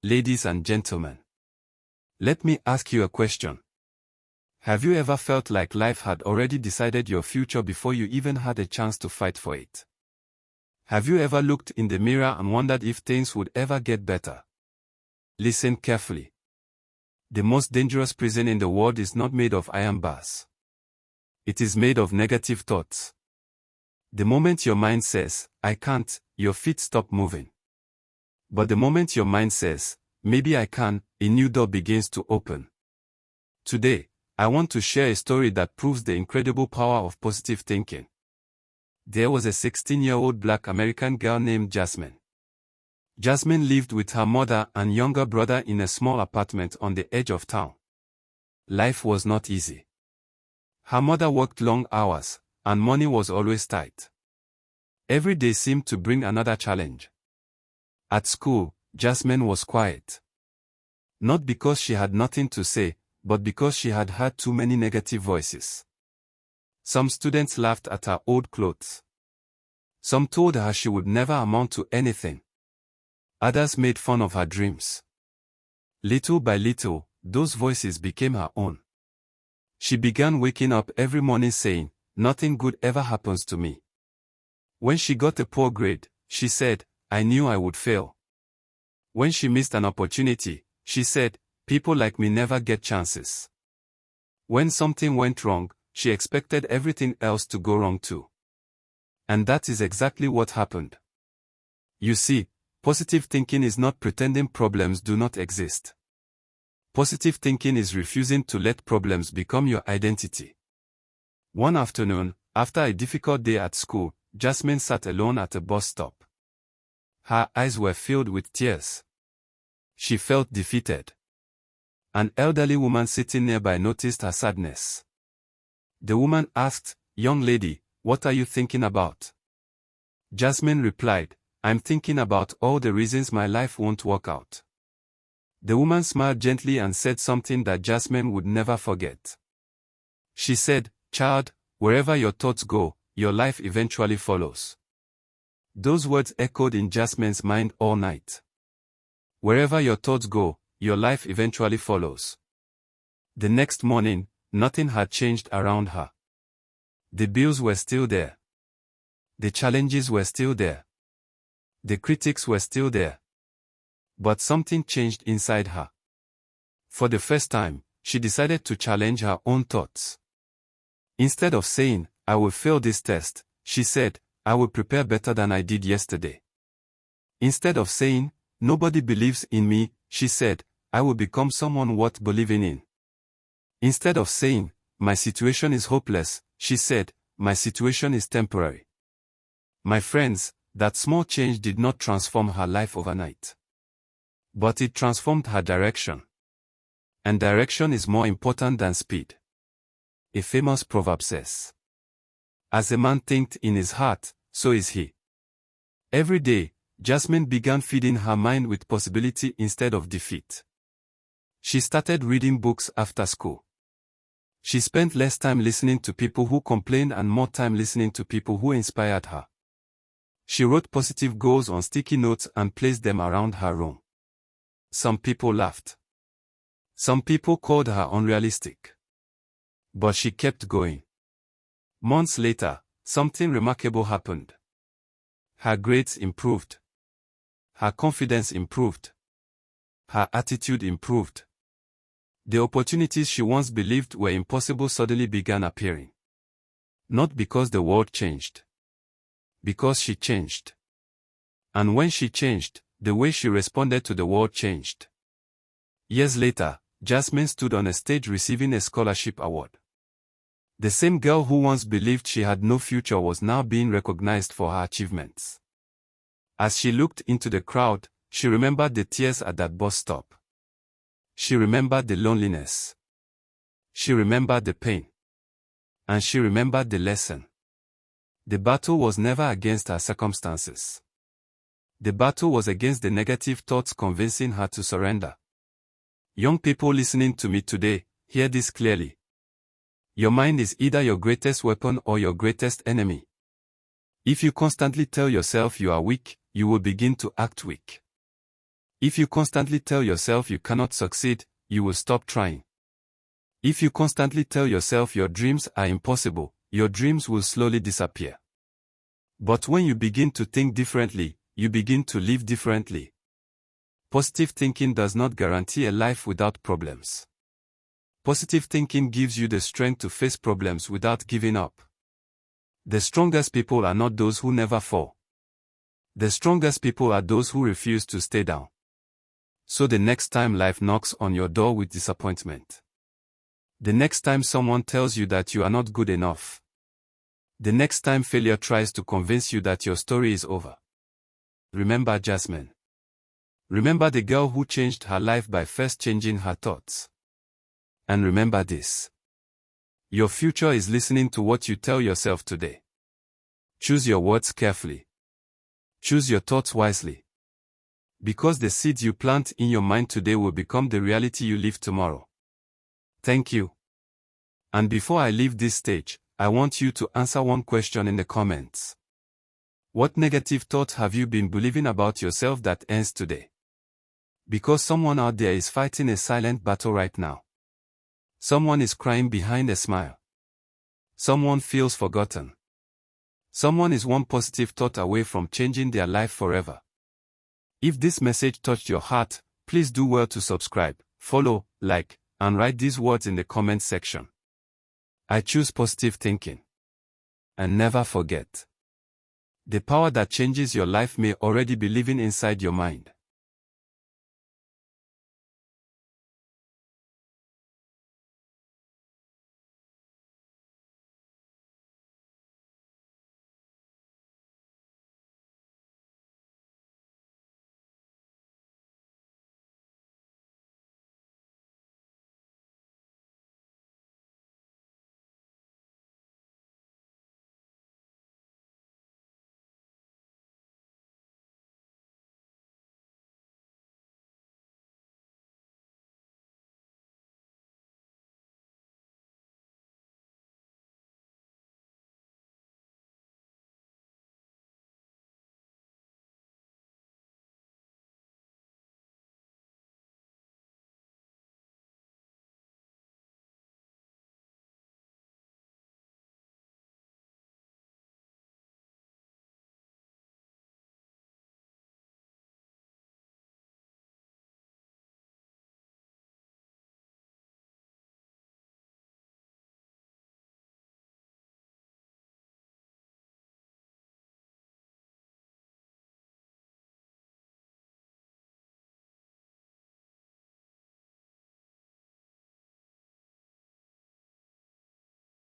Ladies and gentlemen, let me ask you a question. Have you ever felt like life had already decided your future before you even had a chance to fight for it? Have you ever looked in the mirror and wondered if things would ever get better? Listen carefully. The most dangerous prison in the world is not made of iron bars. It is made of negative thoughts. The moment your mind says, "I can't," your feet stop moving. But the moment your mind says, "Maybe I can," a new door begins to open. Today, I want to share a story that proves the incredible power of positive thinking. There was a 16-year-old Black American girl named Jasmine. Jasmine lived with her mother and younger brother in a small apartment on the edge of town. Life was not easy. Her mother worked long hours, and money was always tight. Every day seemed to bring another challenge. At school, Jasmine was quiet. Not because she had nothing to say, but because she had heard too many negative voices. Some students laughed at her old clothes. Some told her she would never amount to anything. Others made fun of her dreams. Little by little, those voices became her own. She began waking up every morning saying, "Nothing good ever happens to me." When she got a poor grade, she said, "I knew I would fail." When she missed an opportunity, she said, "People like me never get chances." When something went wrong, she expected everything else to go wrong too. And that is exactly what happened. You see, positive thinking is not pretending problems do not exist. Positive thinking is refusing to let problems become your identity. One afternoon, after a difficult day at school, Jasmine sat alone at a bus stop. Her eyes were filled with tears. She felt defeated. An elderly woman sitting nearby noticed her sadness. The woman asked, "Young lady, what are you thinking about?" Jasmine replied, "I'm thinking about all the reasons my life won't work out." The woman smiled gently and said something that Jasmine would never forget. She said, "Child, wherever your thoughts go, your life eventually follows." Those words echoed in Jasmine's mind all night. Wherever your thoughts go, your life eventually follows. The next morning, nothing had changed around her. The bills were still there. The challenges were still there. The critics were still there. But something changed inside her. For the first time, she decided to challenge her own thoughts. Instead of saying, "I will fail this test," she said, "I will prepare better than I did yesterday." Instead of saying, "Nobody believes in me," she said, "I will become someone worth believing in." Instead of saying, "My situation is hopeless," she said, "My situation is temporary." My friends, that small change did not transform her life overnight. But it transformed her direction. And direction is more important than speed. A famous proverb says, "As a man thinketh in his heart, so is he." Every day, Jasmine began feeding her mind with possibility instead of defeat. She started reading books after school. She spent less time listening to people who complained and more time listening to people who inspired her. She wrote positive goals on sticky notes and placed them around her room. Some people laughed. Some people called her unrealistic. But she kept going. Months later, something remarkable happened. Her grades improved. Her confidence improved. Her attitude improved. The opportunities she once believed were impossible suddenly began appearing. Not because the world changed. Because she changed. And when she changed, the way she responded to the world changed. Years later, Jasmine stood on a stage receiving a scholarship award. The same girl who once believed she had no future was now being recognized for her achievements. As she looked into the crowd, she remembered the tears at that bus stop. She remembered the loneliness. She remembered the pain. And she remembered the lesson. The battle was never against her circumstances. The battle was against the negative thoughts convincing her to surrender. Young people listening to me today, hear this clearly. Your mind is either your greatest weapon or your greatest enemy. If you constantly tell yourself you are weak, you will begin to act weak. If you constantly tell yourself you cannot succeed, you will stop trying. If you constantly tell yourself your dreams are impossible, your dreams will slowly disappear. But when you begin to think differently, you begin to live differently. Positive thinking does not guarantee a life without problems. Positive thinking gives you the strength to face problems without giving up. The strongest people are not those who never fall. The strongest people are those who refuse to stay down. So the next time life knocks on your door with disappointment, the next time someone tells you that you are not good enough, the next time failure tries to convince you that your story is over, remember Jasmine. Remember the girl who changed her life by first changing her thoughts. And remember this: your future is listening to what you tell yourself today. Choose your words carefully. Choose your thoughts wisely. Because the seeds you plant in your mind today will become the reality you live tomorrow. Thank you. And before I leave this stage, I want you to answer one question in the comments. What negative thought have you been believing about yourself that ends today? Because someone out there is fighting a silent battle right now. Someone is crying behind a smile. Someone feels forgotten. Someone is one positive thought away from changing their life forever. If this message touched your heart, please do well to subscribe, follow, like, and write these words in the comment section. I choose positive thinking. And never forget: the power that changes your life may already be living inside your mind.